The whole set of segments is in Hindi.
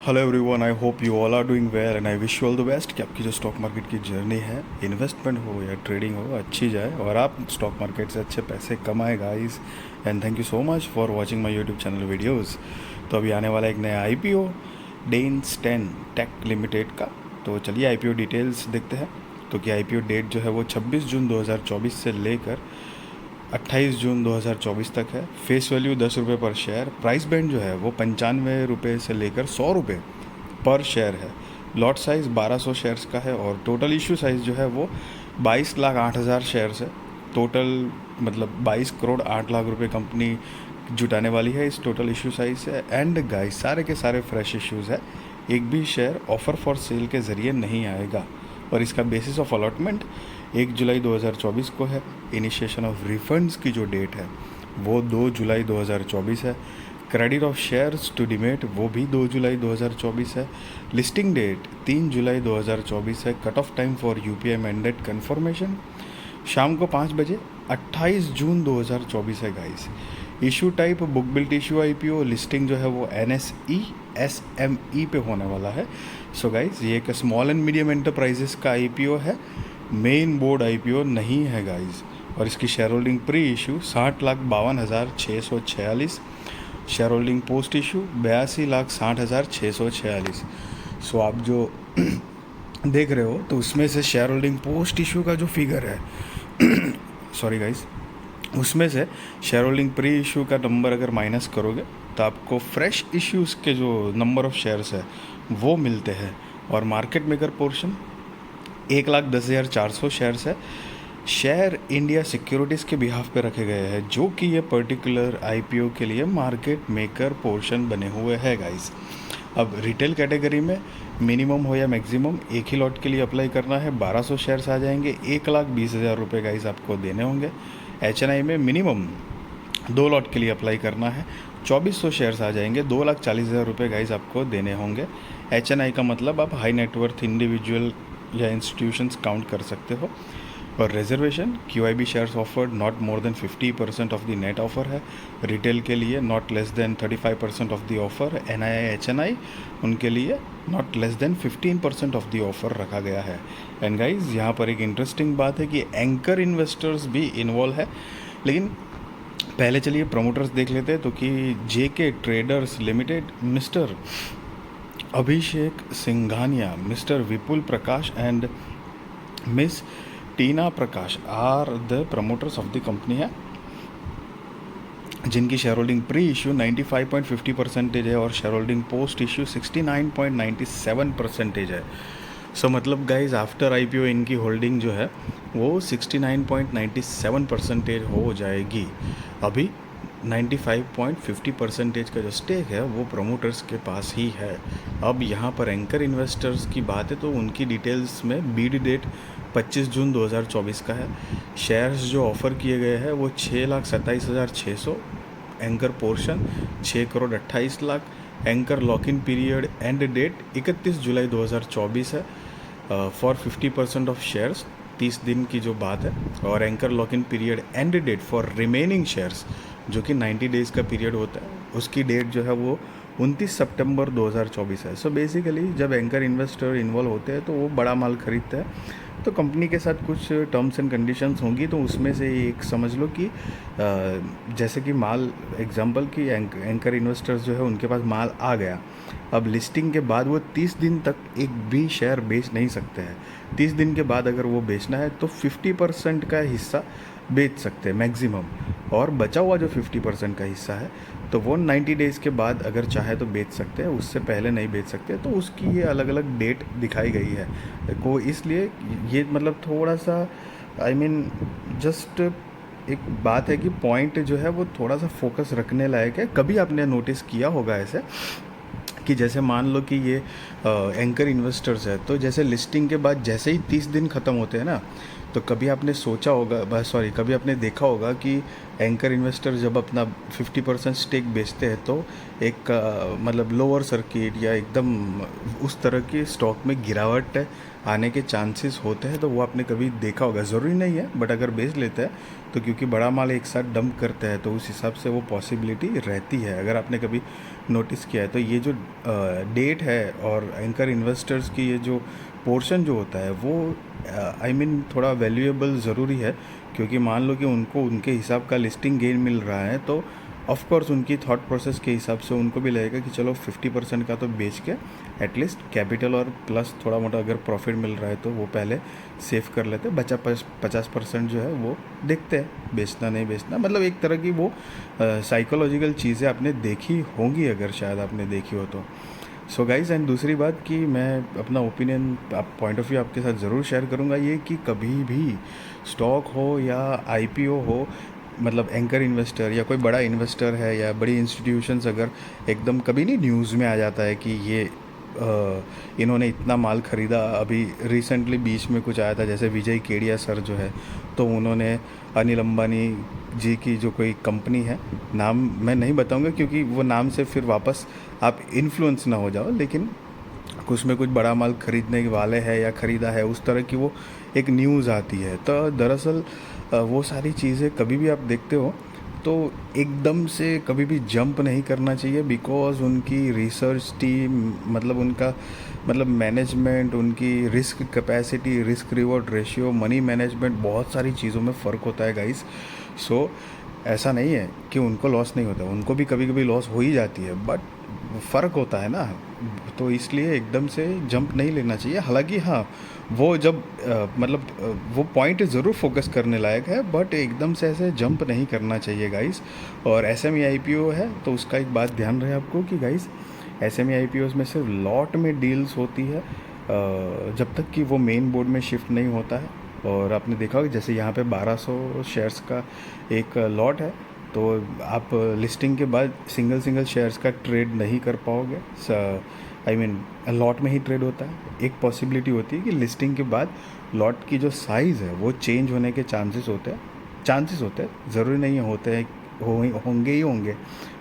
Hello everyone, I hope you all are doing well and I wish you all the best कि आपकी जो स्टॉक मार्केट की जर्नी है, इन्वेस्टमेंट हो या ट्रेडिंग हो, अच्छी जाए और आप स्टॉक मार्केट से अच्छे पैसे कमाए guys. And thank you so much for watching my YouTube channel videos. तो अभी आने वाला एक नया आईपीओ डेन्स 10 टेक लिमिटेड का। तो चलिए आईपीओ डिटेल्स देखते हैं। तो कि आईपीओ डेट जो है वो 26 जून 2024 से लेकर 28 जून 2024 तक है। फेस वैल्यू 10 रुपये पर शेयर। प्राइस बैंड जो है वो 95 रुपये से लेकर 100 रुपये पर शेयर है। लॉट साइज़ 1200 शेयर्स का है और टोटल इशू साइज़ जो है वो 22,08,000 शेयर्स है। टोटल मतलब 22 करोड़ 8 लाख रुपए कंपनी जुटाने वाली है इस टोटल इशू साइज से। एंड गाइस सारे के सारे फ्रेश इश्यूज़ है, एक भी शेयर ऑफ़र फॉर सेल के ज़रिए नहीं आएगा। और इसका बेसिस ऑफ अलॉटमेंट 1 जुलाई 2024 को है। इनिशिएशन ऑफ रिफंड्स की जो डेट है वो 2 जुलाई 2024 है। Credit of shares to demat वो भी 2 जुलाई 2024 है। लिस्टिंग डेट 3 जुलाई 2024 है। Cut off time for UPI mandate confirmation शाम को 5 बजे 28 जून 2024 है guys. Issue type book built issue IPO. Listing जो है वो एनएसई एसएमई पे होने वाला है। सो गाइस ये एक स्मॉल एंड मीडियम एंटरप्राइजेस का आईपीओ है, मेन बोर्ड आईपीओ नहीं है गाइस। और इसकी share holding pre issue 60,52,646। Share holding post issue 82,60,646। सो आप जो देख रहे हो तो उसमें से शेयर होल्डिंग पोस्ट इशू का जो फिगर है सॉरी गाइस, उसमें से शेयर होल्डिंग प्री इशू का नंबर अगर माइनस करोगे तो आपको फ्रेश इश्यूज़ के जो नंबर ऑफ शेयर्स है वो मिलते हैं। और मार्केट मेकर पोर्शन 1,10,400 शेयर्स है। शेयर इंडिया सिक्योरिटीज़ के बिहाफ पे रखे गए हैं, जो कि ये पर्टिकुलर आईपीओ के लिए मार्केट मेकर पोर्शन बने हुए हैं गाइस। अब रिटेल कैटेगरी में मिनिमम हो या मैक्सिमम एक ही लॉट के लिए अप्लाई करना है। 1200 शेयर्स आ जाएंगे, 1,20,000 रुपये गाइस आपको देने होंगे। एचएनआई में मिनिमम 2 लॉट के लिए अप्लाई करना है। 2400 शेयर्स आ जाएंगे, 2,40,000 रुपये गाइस आपको देने होंगे। एचएनआई का मतलब आप हाई नेटवर्थ इंडिविजुअल या इंस्टीट्यूशंस काउंट कर सकते हो। और reservation QIB shares offered not more than 50% of the net offer है। रिटेल के लिए not less than 35% of the offer. NII HNI उनके लिए not less than 15% of the offer रखा गया है। एंड गाइज यहाँ पर एक इंटरेस्टिंग बात है कि एंकर इन्वेस्टर्स भी इन्वॉल्व है। लेकिन पहले चलिए प्रमोटर्स देख लेते हैं। तो कि JK traders limited mister Abhishek Singhania, mister Vipul Prakash and miss Tina Prakash are the promoters of the company है, जिनकी शेयर होल्डिंग प्री इशू 95.50% है और शेयर होल्डिंग पोस्ट इशू 69.97% है। सो मतलब गाइज आफ्टर आईपीओ इनकी होल्डिंग जो है वो 69.97% हो जाएगी। अभी 95.50% का जो स्टेक है वो प्रमोटर्स के पास ही है। अब यहाँ पर एंकर इन्वेस्टर्स की बात है तो उनकी डिटेल्स में बीड डेट 25 जून 2024 का है। शेयर्स जो ऑफ़र किए गए हैं वो 6,27,600। Anchor portion 6 crore 28 lakh. Anchor lock in period end date 31 July 2024 है फॉर 50% ऑफ शेयर्स, 30 दिन की जो बात है। और anchor lock in period end date for remaining shares जो कि 90 डेज़ का पीरियड होता है, उसकी डेट जो है वो 29 सितंबर 2024 है। सो बेसिकली जब एंकर इन्वेस्टर इन्वॉल्व होते हैं तो वो बड़ा माल खरीदते हैं, तो कंपनी के साथ कुछ टर्म्स एंड कंडीशंस होंगी। तो उसमें से एक समझ लो कि जैसे कि माल एग्जांपल कि एंकर इन्वेस्टर्स जो है उनके पास माल आ गया। अब लिस्टिंग के बाद वो 30 दिन तक एक भी शेयर बेच नहीं सकते हैं। 30 दिन के बाद अगर वो बेचना है तो 50% का हिस्सा बेच सकते हैं मैक्सिमम, और बचा हुआ जो 50% का हिस्सा है तो वो 90 डेज़ के बाद अगर चाहे तो बेच सकते हैं, उससे पहले नहीं बेच सकते। तो उसकी ये अलग अलग डेट दिखाई गई है को, इसलिए ये मतलब थोड़ा सा जस्ट एक बात है कि पॉइंट जो है वो थोड़ा सा फोकस रखने लायक है। कभी आपने नोटिस किया होगा ऐसे कि जैसे मान लो कि ये एंकर इन्वेस्टर्स है, तो जैसे लिस्टिंग के बाद जैसे ही 30 दिन ख़त्म होते हैं ना, तो कभी आपने सोचा होगा, सॉरी, कभी आपने देखा होगा कि एंकर इन्वेस्टर जब अपना 50% स्टेक बेचते हैं तो एक मतलब लोअर सर्किट या एकदम उस तरह की स्टॉक में गिरावट आने के चांसेस होते हैं, तो वो आपने कभी देखा होगा। ज़रूरी नहीं है, बट अगर बेच लेते हैं तो क्योंकि बड़ा माल एक साथ डंप करते हैं तो उस हिसाब से वो पॉसिबिलिटी रहती है, अगर आपने कभी नोटिस किया है। तो ये जो डेट है और एंकर इन्वेस्टर्स की ये जो पोर्शन जो होता है वो आई मीन थोड़ा वैल्यूएबल ज़रूरी है, क्योंकि मान लो कि उनको उनके हिसाब का लिस्टिंग गेन मिल रहा है तो ऑफ कोर्स उनकी थॉट प्रोसेस के हिसाब से उनको भी लगेगा कि चलो 50% का तो बेच के एटलीस्ट कैपिटल और प्लस थोड़ा मोटा अगर प्रॉफिट मिल रहा है तो वो पहले सेव कर लेते, बचा 50% जो है वो देखते हैं बेचना नहीं बेचना। मतलब एक तरह की वो साइकोलॉजिकल चीज़ें आपने देखी होंगी, अगर शायद आपने देखी हो तो। सो गाइज, एंड दूसरी बात कि मैं अपना ओपिनियन पॉइंट ऑफ व्यू आपके साथ ज़रूर शेयर करूँगा, ये कि कभी भी स्टॉक हो या आईपीओ हो, मतलब एंकर इन्वेस्टर या कोई बड़ा इन्वेस्टर है या बड़ी इंस्टीट्यूशंस अगर एकदम कभी नहीं न्यूज़ में आ जाता है कि ये इन्होंने इतना माल ख़रीदा। अभी रिसेंटली बीच में कुछ आया था, जैसे विजय केडिया सर जो है, तो उन्होंने अनिल अंबानी जी की जो कोई कंपनी है, नाम मैं नहीं बताऊंगा क्योंकि वो नाम से फिर वापस आप इन्फ्लुएंस ना हो जाओ, लेकिन उसमें कुछ बड़ा माल खरीदने वाले हैं या ख़रीदा है, उस तरह की वो एक न्यूज़ आती है। तो दरअसल वो सारी चीज़ें कभी भी आप देखते हो तो एकदम से कभी भी जंप नहीं करना चाहिए, बिकॉज़ उनकी रिसर्च टीम, मतलब उनका मतलब मैनेजमेंट, उनकी risk capacity, risk reward ratio, money management, बहुत सारी चीज़ों में फ़र्क होता है गाइस। सो ऐसा नहीं है कि उनको लॉस नहीं होता, उनको भी कभी कभी लॉस हो ही जाती है, बट फ़र्क होता है ना, तो इसलिए एकदम से जंप नहीं लेना चाहिए। हालांकि हाँ, वो जब वो पॉइंट ज़रूर फोकस करने लायक है, बट एकदम से ऐसे जंप नहीं करना चाहिए गाइस। और एसएमई आईपीओ है तो उसका एक बात ध्यान रहे आपको कि गाइस, एसएमई आईपीओज़ में सिर्फ लॉट में डील्स होती है, जब तक कि वो मेन बोर्ड में शिफ्ट नहीं होता है। और आपने देखा होगा जैसे यहाँ पे 1200 शेयर्स का एक लॉट है, तो आप लिस्टिंग के बाद सिंगल सिंगल शेयर्स का ट्रेड नहीं कर पाओगे, आई मीन लॉट में ही ट्रेड होता है। एक पॉसिबिलिटी होती है कि लिस्टिंग के बाद लॉट की जो साइज़ है वो चेंज होने के चांसेस होते हैं, ज़रूरी नहीं होते हैं, होंगे ही होंगे,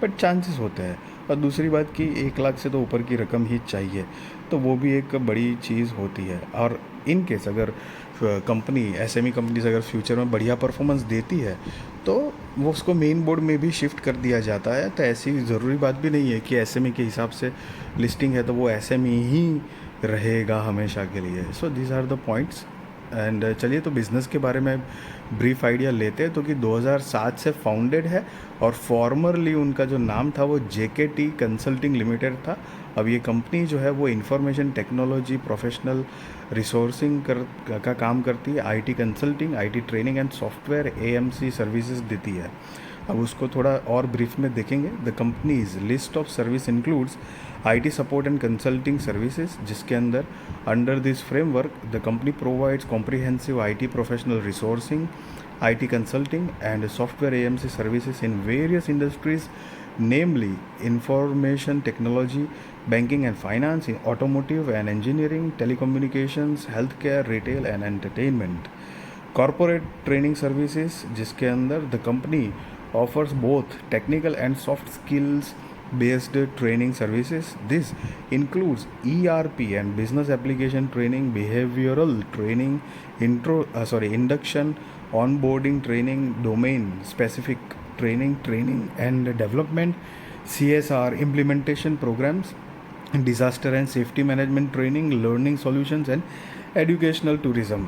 बट चांसेस होते हैं। और दूसरी बात कि 1 लाख से तो ऊपर की रकम ही चाहिए, तो वो भी एक बड़ी चीज़ होती है। और इन केस अगर कंपनी, एसएमई कंपनीज अगर फ्यूचर में बढ़िया परफॉर्मेंस देती है तो वो उसको मेन बोर्ड में भी शिफ्ट कर दिया जाता है। तो ऐसी ज़रूरी बात भी नहीं है कि एसएमई के हिसाब से लिस्टिंग है तो वो एसएमई ही रहेगा हमेशा के लिए। So these are the points. And चलिए, तो बिज़नेस के बारे में ब्रीफ आइडिया लेते हैं। तो कि 2007 से फाउंडेड है और फॉर्मरली उनका जो नाम था वो जेकेटी कंसल्टिंग लिमिटेड था। अब ये कंपनी जो है वो इंफॉर्मेशन टेक्नोलॉजी, प्रोफेशनल रिसोर्सिंग का काम करती है, IT consulting, IT training and software AMC services देती है। अब उसको थोड़ा और ब्रीफ में देखेंगे। The companies list of service includes IT support and consulting services, जिसके अंदर under this framework the company provides comprehensive IT professional resourcing, IT consulting and software AMC services in various industries, namely information technology, banking and finance, automotive and engineering, telecommunications, healthcare, retail and entertainment. Corporate training services, जिसके अंदर the company offers both technical and soft skills based training services. This includes ERP and business application training, behavioral training, induction, onboarding training, domain specific training and development, CSR implementation programs, disaster and safety management training, learning solutions and educational tourism.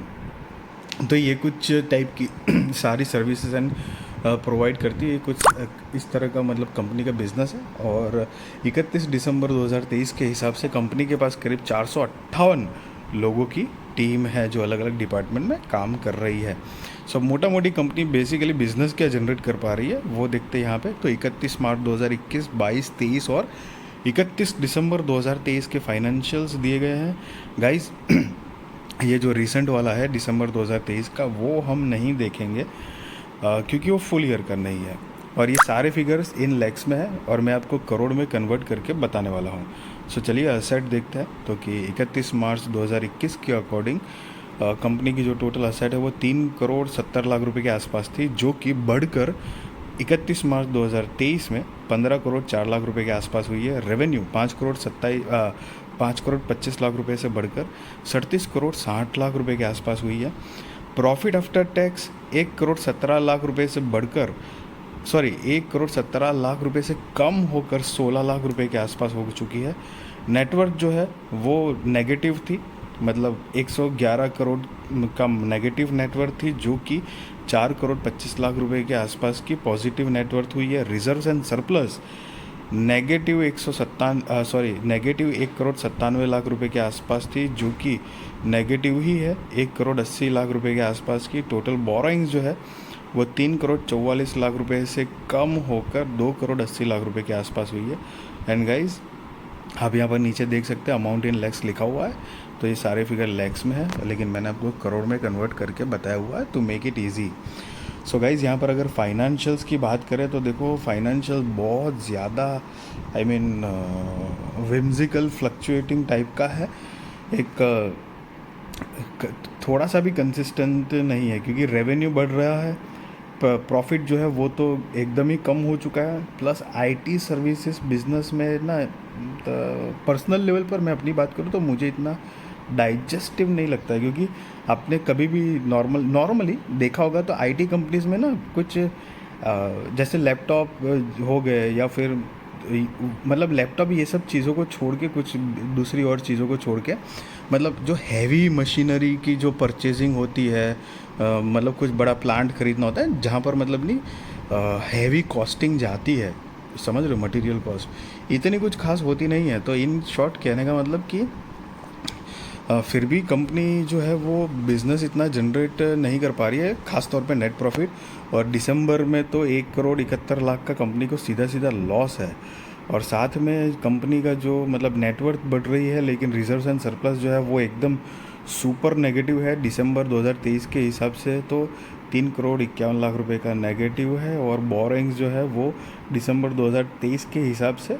तो ये कुछ टाइप की सारी सर्विसेज एंड प्रोवाइड करती है। कुछ इस तरह का मतलब कंपनी का बिजनेस है। और 31 दिसंबर 2023 के हिसाब से कंपनी के पास करीब 458 लोगों की टीम है जो अलग अलग डिपार्टमेंट में काम कर रही है। सब मोटा मोटी कंपनी बेसिकली बिजनेस क्या जनरेट कर पा रही है वो देखते हैं यहाँ पे। तो 31 मार्च 2021, 22, 23 और 31 दिसंबर 2023 के फाइनेंशियल्स दिए गए हैं गाइस। ये जो रिसेंट वाला है दिसंबर 2023 का वो हम नहीं देखेंगे क्योंकि वो फुल ईयर का नहीं है, और ये सारे फिगर्स इन लैक्स में है और मैं आपको करोड़ में कन्वर्ट करके बताने वाला हूँ। सो चलिए असेट देखते हैं। तो कि 31 मार्च 2021 के अकॉर्डिंग कंपनी की जो टोटल असेट है वो 3 करोड़ 70 लाख रुपए के आसपास थी, जो कि बढ़कर 31 मार्च 2023 में 15 करोड़ 4 लाख रुपए के आसपास हुई है। रेवेन्यू 5 करोड़ 25 लाख रुपए से बढ़कर 37 करोड़ 60 लाख रुपए के आसपास हुई है। Profit after tax 1 crore 17 lakh रुपए से बढ़कर 1 करोड़ 17 लाख रुपए से कम होकर 16 लाख रुपए के आसपास हो चुकी है। नेटवर्थ जो है वो नेगेटिव थी, मतलब 111 करोड़ का नेगेटिव नेटवर्थ थी, जो कि 4 करोड़ 25 लाख रुपए के आसपास की पॉजिटिव नेटवर्थ हुई है। Reserves and surplus negative 1 crore 97 lakh रुपए के आसपास थी, जो कि नेगेटिव ही है, 1 करोड़ 80 लाख रुपए के आसपास की। टोटल बोरोइंग्स जो है वो 3 करोड़ 44 लाख रुपए से कम होकर 2 करोड़ 80 लाख रुपए के आसपास हुई है। एंड गाइज आप यहाँ पर नीचे देख सकते हैं अमाउंट इन लैक्स लिखा हुआ है, तो ये सारे फिगर लैक्स में है, लेकिन मैंने आपको करोड़ में कन्वर्ट करके बताया हुआ है to make it easy. So guys यहाँ पर अगर फाइनेंशियल्स की बात करें तो देखो फाइनेंशियल बहुत ज़्यादा विम्जिकल फ्लक्चुएटिंग टाइप का है, एक थोड़ा सा भी कंसिस्टेंट नहीं है, क्योंकि रेवेन्यू बढ़ रहा है, प्रॉफिट जो है वो तो एकदम ही कम हो चुका है। प्लस आईटी सर्विसेज बिजनेस में ना पर्सनल लेवल पर मैं अपनी बात करूँ तो मुझे इतना डाइजेस्टिव नहीं लगता है, क्योंकि आपने कभी भी नॉर्मली देखा होगा तो आईटी कंपनीज में ना कुछ जैसे लैपटॉप हो गए या फिर मतलब लैपटॉप ये सब चीज़ों को छोड़ के, कुछ दूसरी और चीज़ों को छोड़ के, मतलब जो हैवी मशीनरी की जो परचेजिंग होती है, मतलब कुछ बड़ा प्लांट खरीदना होता है जहाँ पर मतलब नहीं हैवी कॉस्टिंग जाती है, समझ रहे हो, मटेरियल कॉस्ट इतनी कुछ खास होती नहीं है। तो इन शॉर्ट कहने का मतलब कि फिर भी कंपनी जो है वो बिज़नेस इतना जनरेट नहीं कर पा रही है, ख़ास तौर पे नेट प्रॉफिट। और दिसंबर में तो 1 करोड़ 71 लाख का कंपनी को सीधा सीधा लॉस है, और साथ में कंपनी का जो मतलब नेटवर्थ बढ़ रही है, लेकिन रिजर्व्स एंड सरप्लस जो है वो एकदम सुपर नेगेटिव है। दिसंबर 2023 के हिसाब से तो 3 करोड़ 51 लाख रुपए का नेगेटिव है, और बोरोइंग्स जो है वो दिसंबर 2023 के हिसाब से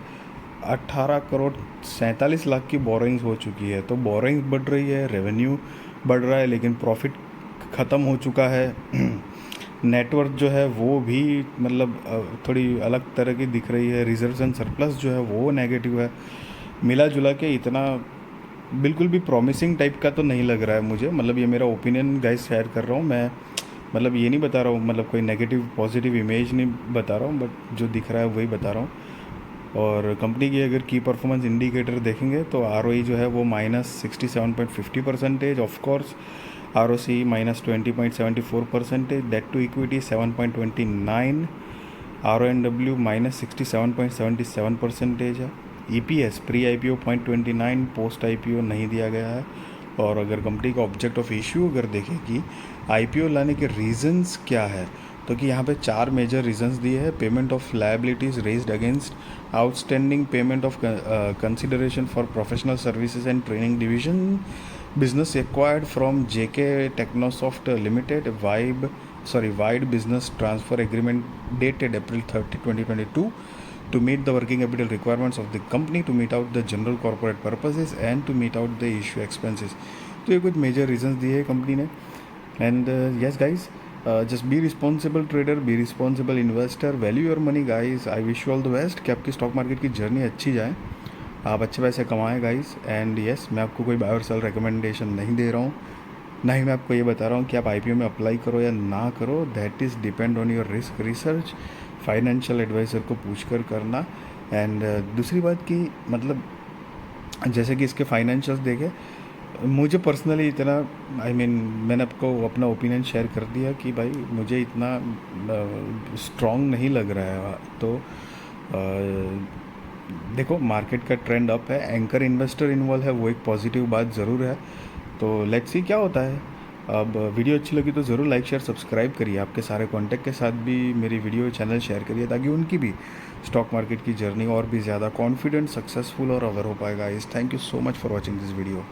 18 करोड़ 47 लाख की बोरोइंग्स हो चुकी है। तो बोरोइंग्स बढ़ रही है, रेवेन्यू बढ़ रहा है, लेकिन प्रॉफिट ख़त्म हो चुका है। नेटवर्थ जो है वो भी मतलब थोड़ी अलग तरह की दिख रही है। रिजर्व्स एंड सरप्लस जो है वो नेगेटिव है। मिला जुला के इतना बिल्कुल भी प्रॉमिसिंग टाइप का तो नहीं लग रहा है मुझे, मतलब ये मेरा ओपिनियन गाइस शेयर कर रहा हूँ मैं, मतलब ये नहीं बता रहा हूँ, मतलब कोई नेगेटिव पॉजिटिव इमेज नहीं बता रहा हूँ, बट जो दिख रहा है वही बता रहा हूँ। और कंपनी की अगर की परफॉर्मेंस इंडिकेटर देखेंगे तो ROE जो है वो -67.50%, of course ROC -20.74%, debt to equity 7.29, RONW -67.77% है। EPS pre IPO 0.29, post IPO नहीं दिया गया है। और अगर कंपनी का ऑब्जेक्ट ऑफ इश्यू अगर देखें कि IPO लाने के रीजंस क्या है, तो कि यहाँ पे 4 मेजर रीजंस दिए हैं। Payment of liabilities raised against outstanding payment of consideration for professional services and training division business acquired from JK Technosoft Limited, wide business transfer agreement dated April 30, 2022 to meet the working capital requirements of the company, to meet out the general corporate purposes and to meet out the issue expenses। तो ये कुछ मेजर रीजंस दिए है कंपनी ने। And yes guys, just be responsible trader, be responsible investor, value your money guys. I wish you all the best कि आपकी स्टॉक मार्केट की जर्नी अच्छी जाए, आप अच्छे पैसे कमाएं गाइस। एंड यस, मैं आपको कोई बाय और सेल रिकमेंडेशन नहीं दे रहा हूँ, ना ही मैं आपको ये बता रहा हूँ कि आप IPO में अप्लाई करो या ना करो। That is depend on your risk research, financial advisor को पूछ कर करना। एंड दूसरी बात कि मतलब जैसे कि इसके फाइनेंशियल्स देखे, मुझे पर्सनली इतना मैंने आपको अपना ओपिनियन शेयर कर दिया कि भाई मुझे इतना स्ट्रॉन्ग नहीं लग रहा है। तो देखो मार्केट का ट्रेंड अप है, एंकर इन्वेस्टर इन्वॉल्व है, वो एक पॉजिटिव बात ज़रूर है। तो लेट्स सी क्या होता है। अब वीडियो अच्छी लगी तो ज़रूर लाइक शेयर सब्सक्राइब करिए, आपके सारे कॉन्टैक्ट के साथ भी मेरी वीडियो चैनल शेयर करिए, ताकि उनकी भी स्टॉक मार्केट की जर्नी और भी ज़्यादा कॉन्फिडेंट, सक्सेसफुल और अवर हो पाएगा। इस thank you so much for watching this video.